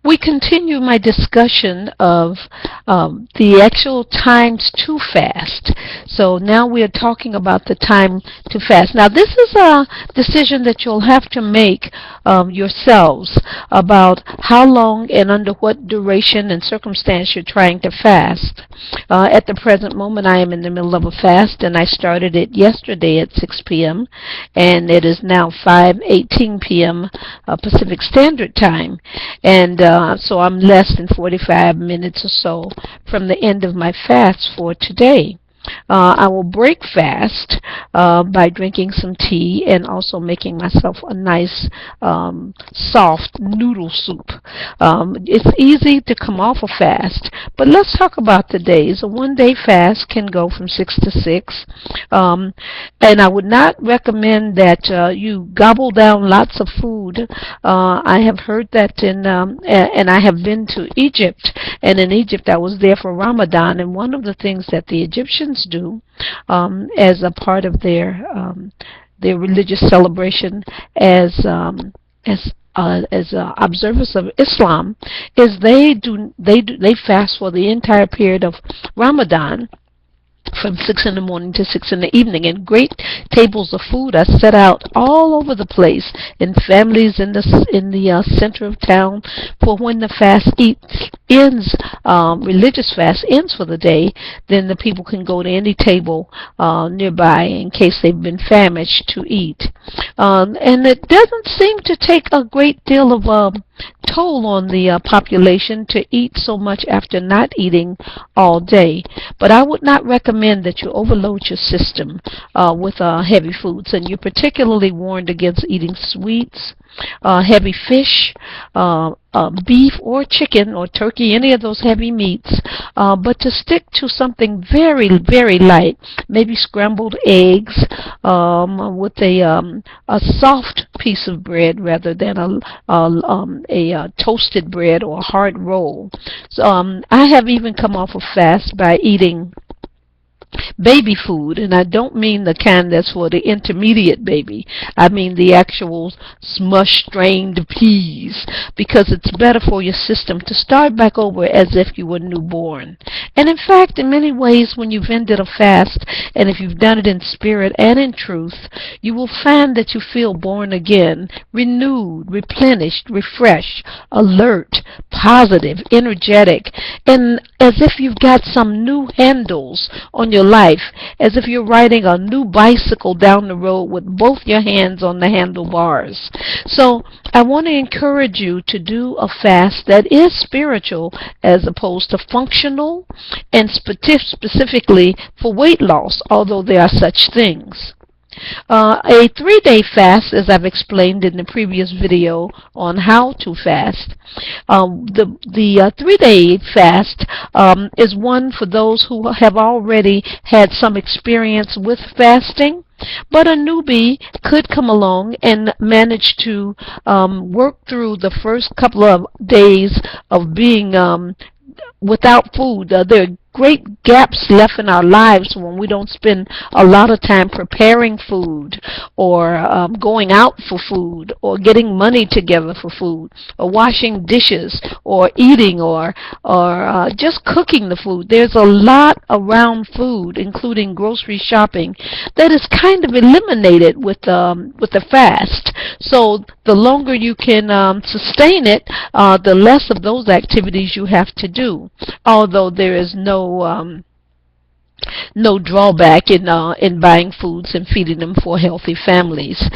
We continue my discussion of the actual times to fast. So now we are talking about the time to fast. Now this is a decision that you'll have to make yourselves about how long and under what duration and circumstance you're trying to fast. At the present moment, I am in the middle of a fast, and I started it yesterday at 6 p.m., and it is now 5:18 p.m. Pacific Standard Time. And so I'm less than 45 minutes or so from the end of my fast for today. I will break fast by drinking some tea and also making myself a nice soft noodle soup. It's easy to come off a fast, but let's talk about the days. A one-day fast can go from 6 to 6, and I would not recommend that you gobble down lots of food. I have heard that and I have been to Egypt, and in Egypt I was there for Ramadan, and one of the things that the Egyptians do as a part of their religious celebration as observers of Islam is they fast for the entire period of Ramadan, from 6 in the morning to 6 in the evening, and great tables of food are set out all over the place in families in the center of town for when the fast ends, religious fast ends for the day. Then the people can go to any table nearby in case they've been famished to eat. And it doesn't seem to take a great deal of toll on the population to eat so much after not eating all day. But I would not recommend that you overload your system with heavy foods, and you're particularly warned against eating sweets, heavy fish, beef or chicken or turkey, any of those heavy meats, but to stick to something very, very light, maybe scrambled eggs with a soft piece of bread rather than a toasted bread or a hard roll. So I have even come off a fast by eating baby food, and I don't mean the kind that's for the intermediate baby. I mean the actual smushed strained peas, because it's better for your system to start back over as if you were newborn. And in fact, in many ways, when you've ended a fast, and if you've done it in spirit and in truth, you will find that you feel born again, renewed, replenished, refreshed, alert, positive, energetic, and as if you've got some new handles on your life, as if you're riding a new bicycle down the road with both your hands on the handlebars. So I want to encourage you to do a fast that is spiritual as opposed to functional, and specifically for weight loss, although there are such things. A 3-day fast, as I've explained in the previous video on how to fast, the 3-day fast is one for those who have already had some experience with fasting. But a newbie could come along and manage to work through the first couple of days of being without food. There are great gaps left in our lives when we don't spend a lot of time preparing food, or going out for food, or getting money together for food, or washing dishes, or eating, or just cooking the food. There's a lot around food, including grocery shopping, that is kind of eliminated with the fast. So the longer you can sustain it, the less of those activities you have to do. Although there is no drawback in buying foods and feeding them for healthy families.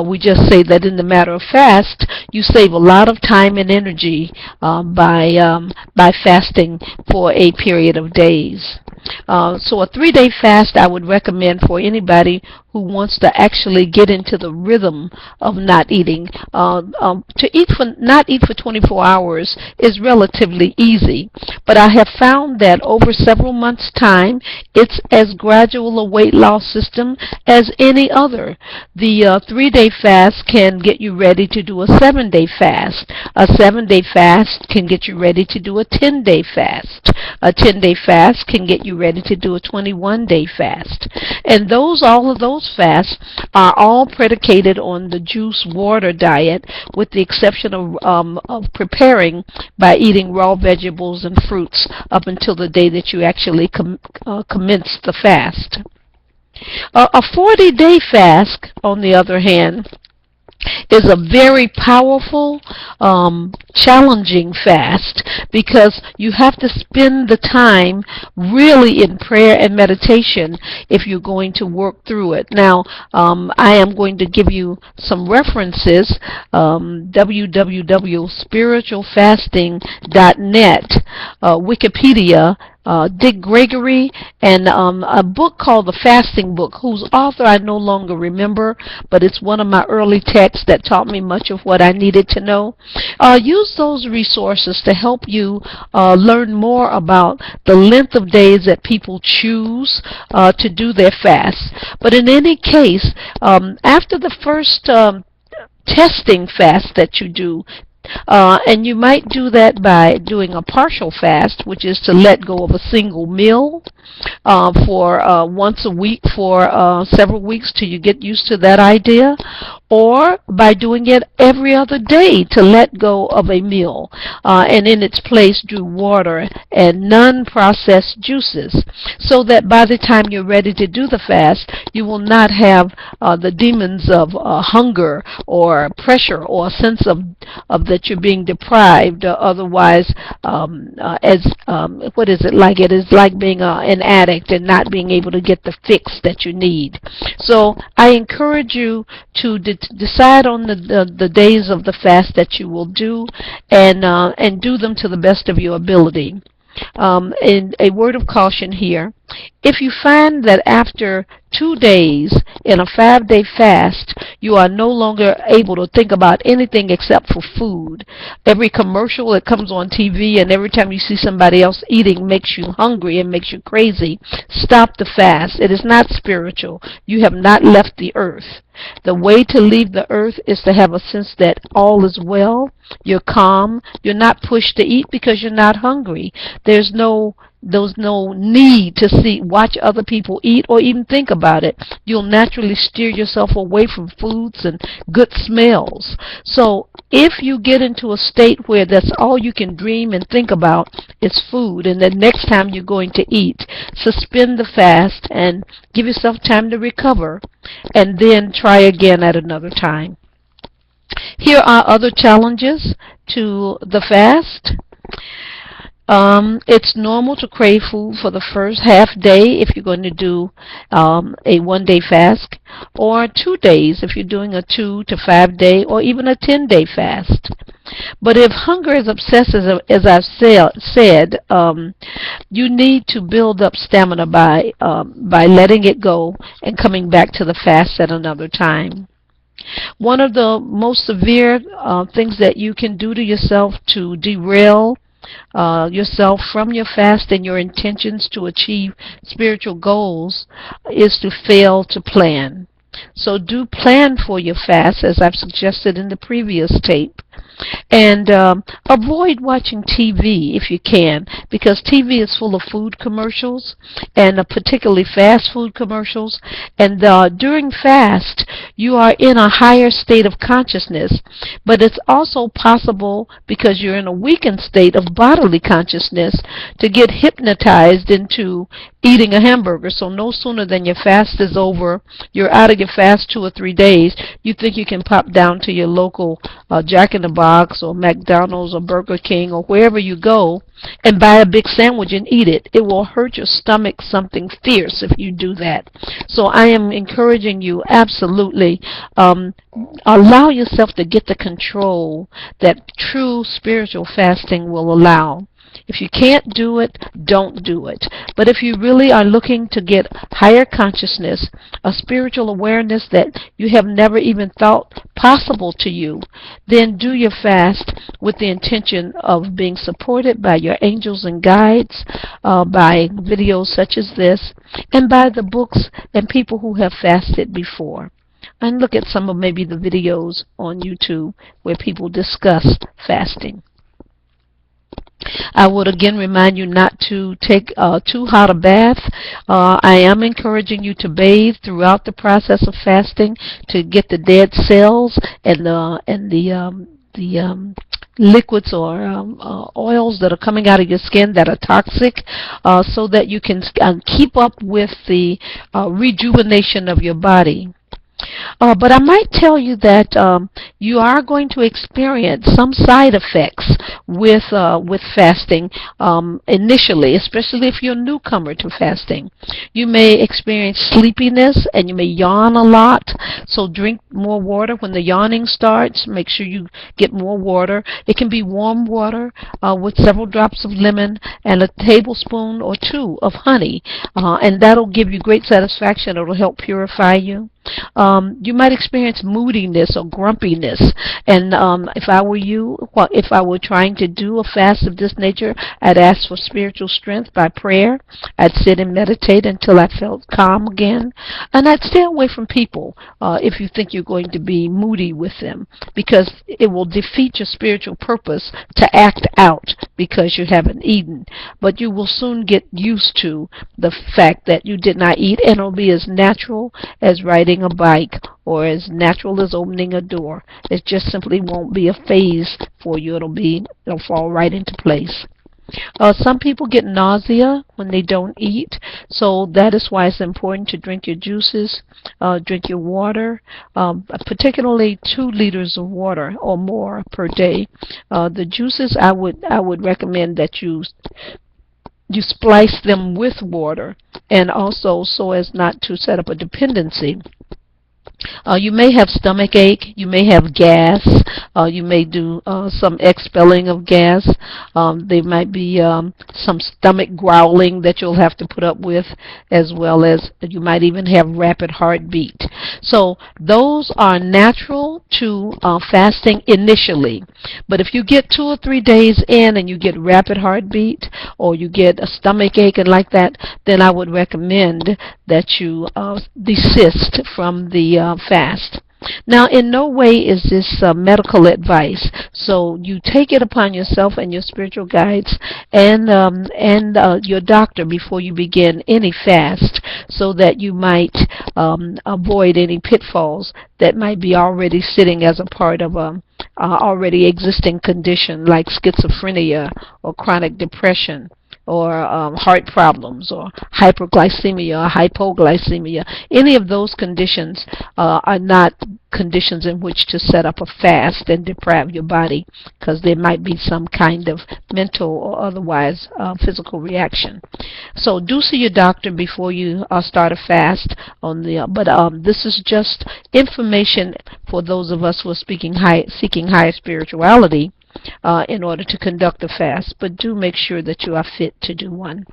We just say that in the matter of fast, you save a lot of time and energy by fasting for a period of days. So a 3-day fast I would recommend for anybody who wants to actually get into the rhythm of not eating. To not eat for 24 hours is relatively easy, but I have found that over several months' time, it's as gradual a weight loss system as any other. The 3-day fast can get you ready to do a 7-day fast. A 7-day fast can get you ready to do a 10-day fast. A 10-day fast can get you ready to do a 21-day fast. And all of those fasts are all predicated on the juice water diet, with the exception of preparing by eating raw vegetables and fruits up until the day that you actually commence the fast. A 40-day fast, on the other hand, is a very powerful, challenging fast, because you have to spend the time really in prayer and meditation if you're going to work through it. Now, I am going to give you some references, www.spiritualfasting.net, Wikipedia, Dick Gregory, and a book called The Fasting Book, whose author I no longer remember, but it's one of my early texts that taught me much of what I needed to know. Use those resources to help you learn more about the length of days that people choose to do their fast. But in any case, after the first testing fast that you do, and you might do that by doing a partial fast, which is to let go of a single meal for once a week for several weeks till you get used to that idea, or by doing it every other day to let go of a meal, and in its place do water and non-processed juices, so that by the time you're ready to do the fast, you will not have the demons of hunger or pressure or a sense of that you're being deprived, otherwise what is it like? It is like being an addict and not being able to get the fix that you need. So I encourage you to decide on the days of the fast that you will do, and do them to the best of your ability. And a word of caution here: if you find that after 2 days in a 5-day fast, you are no longer able to think about anything except for food, every commercial that comes on TV and every time you see somebody else eating makes you hungry and makes you crazy, stop the fast. It is not spiritual. You have not left the earth. The way to leave the earth is to have a sense that all is well, you're calm, you're not pushed to eat because you're not hungry. There's no need to watch other people eat or even think about it. You'll naturally steer yourself away from foods and good smells. So if you get into a state where that's all you can dream and think about is food, and the next time you're going to eat, suspend the fast and give yourself time to recover, and then try again at another time. Here are other challenges to the fast. It's normal to crave food for the first half day if you're going to do a 1-day fast, or 2 days if you're doing a 2 to 5 day or even a 10-day fast. But if hunger is obsessive, as I've said, you need to build up stamina by letting it go and coming back to the fast at another time. One of the most severe things that you can do to yourself to derail yourself from your fast and your intentions to achieve spiritual goals is to fail to plan. So do plan for your fast, as I've suggested in the previous tape. And avoid watching TV if you can, because TV is full of food commercials, and particularly fast food commercials. And during fast, you are in a higher state of consciousness, but it's also possible, because you're in a weakened state of bodily consciousness, to get hypnotized into eating a hamburger. So no sooner than your fast is over, you're out of your fast 2 or 3 days, you think you can pop down to your local Jack in the Box or McDonald's or Burger King or wherever you go and buy a big sandwich and eat it. It will hurt your stomach something fierce if you do that. So I am encouraging you, absolutely, allow yourself to get the control that true spiritual fasting will allow. If you can't do it, don't do it. But if you really are looking to get higher consciousness, a spiritual awareness that you have never even thought possible to you, then do your fast with the intention of being supported by your angels and guides, by videos such as this, and by the books and people who have fasted before. And look at some of maybe the videos on YouTube where people discuss fasting. I would again remind you not to take too hot a bath. I am encouraging you to bathe throughout the process of fasting to get the dead cells and the liquids or oils that are coming out of your skin that are toxic, so that you can keep up with the rejuvenation of your body. But I might tell you that you are going to experience some side effects with fasting initially, especially if you're a newcomer to fasting. You may experience sleepiness and you may yawn a lot, so drink more water when the yawning starts. Make sure you get more water. It can be warm water with several drops of lemon and a tablespoon or two of honey, and that'll give you great satisfaction. It'll help purify you. You might experience moodiness or grumpiness, and if I were you, if I were trying to do a fast of this nature, I'd ask for spiritual strength by prayer. I'd sit and meditate until I felt calm again, and I'd stay away from people if you think you're going to be moody with them, because it will defeat your spiritual purpose to act out because you haven't eaten. But you will soon get used to the fact that you did not eat, and it'll be as natural as riding a bike or as natural as opening a door. It just simply won't be a phase for you. It'll fall right into place. Some people get nausea when they don't eat, so that is why it's important to drink your juices, drink your water, particularly 2 liters of water or more per day. The juices, I would recommend that you splice them with water, and also so as not to set up a dependency. You may have stomach ache, you may have gas, you may do some expelling of gas. There might be some stomach growling that you'll have to put up with, as well as you might even have rapid heartbeat. So those are natural to fasting initially. But if you get 2 or 3 days in and you get rapid heartbeat or you get a stomach ache and like that, then I would recommend that you desist from the fast. Now, in no way is this medical advice, so you take it upon yourself and your spiritual guides and your doctor before you begin any fast, so that you might avoid any pitfalls that might be already sitting as a part of a already existing condition like schizophrenia or chronic depression, or heart problems, or hyperglycemia or hypoglycemia. Any of those conditions are not conditions in which to set up a fast and deprive your body, because there might be some kind of mental or otherwise physical reaction. So do see your doctor before you start a fast. But this is just information for those of us who are seeking higher spirituality in order to conduct a fast, but do make sure that you are fit to do one.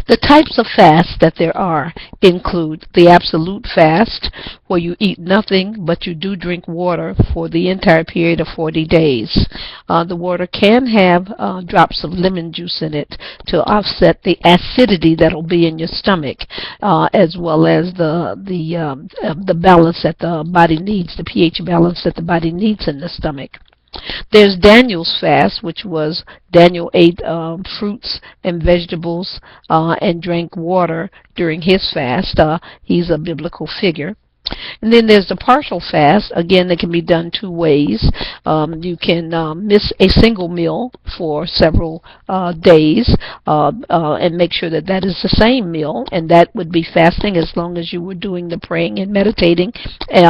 The types of fasts that there are include the absolute fast, where you eat nothing but you do drink water for the entire period of 40 days. The water can have drops of lemon juice in it to offset the acidity that will be in your stomach, as well as the balance that the body needs, the pH balance that the body needs in the stomach. There's Daniel's fast, which was Daniel ate fruits and vegetables and drank water during his fast. He's a biblical figure. And then there's the partial fast. Again, it can be done 2 ways. You can miss a single meal for several days and make sure that that is the same meal, and that would be fasting as long as you were doing the praying and meditating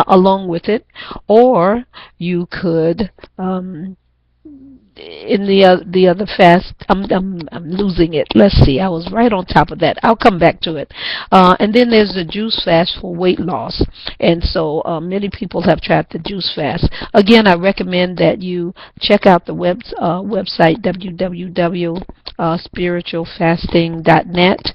along with it. Or you could in the other fast, I'm losing it. Let's see. I was right on top of that. I'll come back to it. And then there's the juice fast for weight loss. And so many people have tried the juice fast. Again, I recommend that you check out the website www.spiritualfasting.net.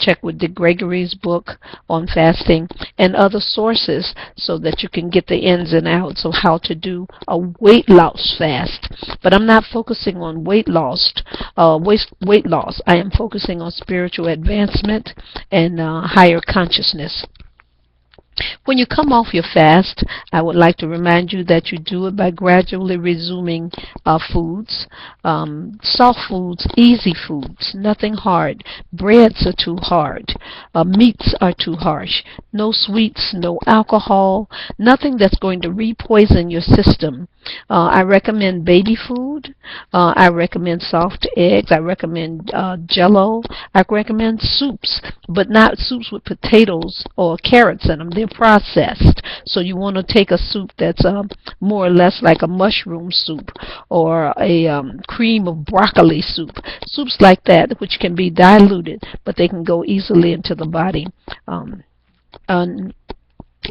Check with Dick Gregory's book on fasting and other sources so that you can get the ins and outs of how to do a weight loss fast. But I'm not focusing on weight loss. I am focusing on spiritual advancement and higher consciousness. When you come off your fast, I would like to remind you that you do it by gradually resuming foods, soft foods, easy foods, nothing hard. Breads are too hard. Meats are too harsh. No sweets, no alcohol, nothing that's going to re-poison your system. I recommend baby food. I recommend soft eggs. I recommend Jello. I recommend soups, but not soups with potatoes or carrots in them. They're processed. So you want to take a soup that's more or less like a mushroom soup or a cream of broccoli soup. Soups like that, which can be diluted, but they can go easily into the body.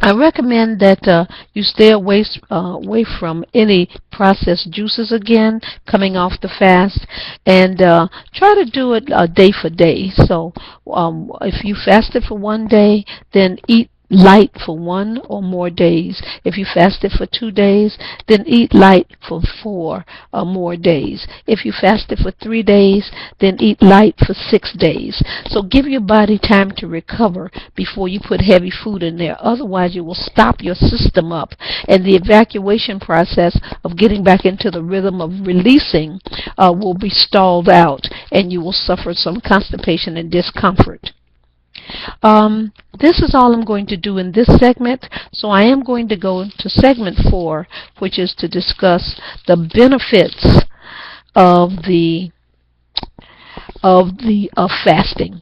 I recommend that you stay away from any processed juices again, coming off the fast, and try to do it day for day. So if you fasted for one day, then eat light for 1 or more days. If you fasted for 2 days, then eat light for 4 or more days. If you fasted for 3 days, then eat light for 6 days. So give your body time to recover before you put heavy food in there. Otherwise, you will stop your system up, and the evacuation process of getting back into the rhythm of releasing will be stalled out, and you will suffer some constipation and discomfort. This is all I'm going to do in this segment, so I am going to go to segment 4, which is to discuss the benefits of fasting.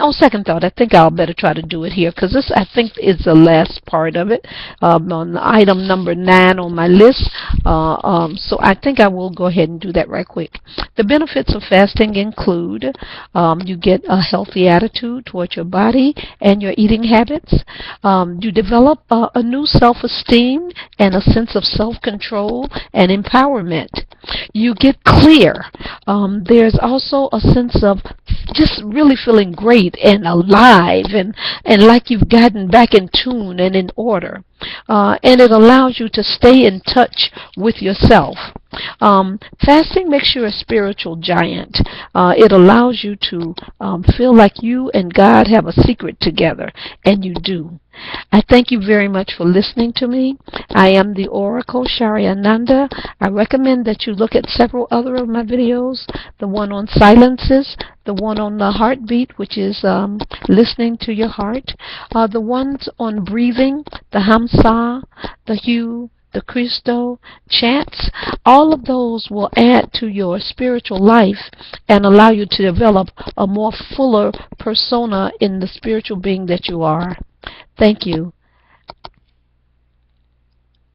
On second thought, I think I'll better try to do it here, because this, I think, is the last part of it, on item number 9 on my list. So I think I will go ahead and do that right quick. The benefits of fasting include you get a healthy attitude towards your body and your eating habits. You develop a new self-esteem and a sense of self-control and empowerment. You get clear. There's also a sense of just really feeling great and alive and like you've gotten back in tune and in order. And it allows you to stay in touch with yourself. Fasting makes you a spiritual giant. It allows you to feel like you and God have a secret together, and you do. I thank you very much for listening to me. I am the Oracle, Shari Ananda. I recommend that you look at several other of my videos, the one on silences, the one on the heartbeat, which is listening to your heart, the ones on breathing, the Hamsa, the Hue, the Christo chants. All of those will add to your spiritual life and allow you to develop a more fuller persona in the spiritual being that you are. Thank you.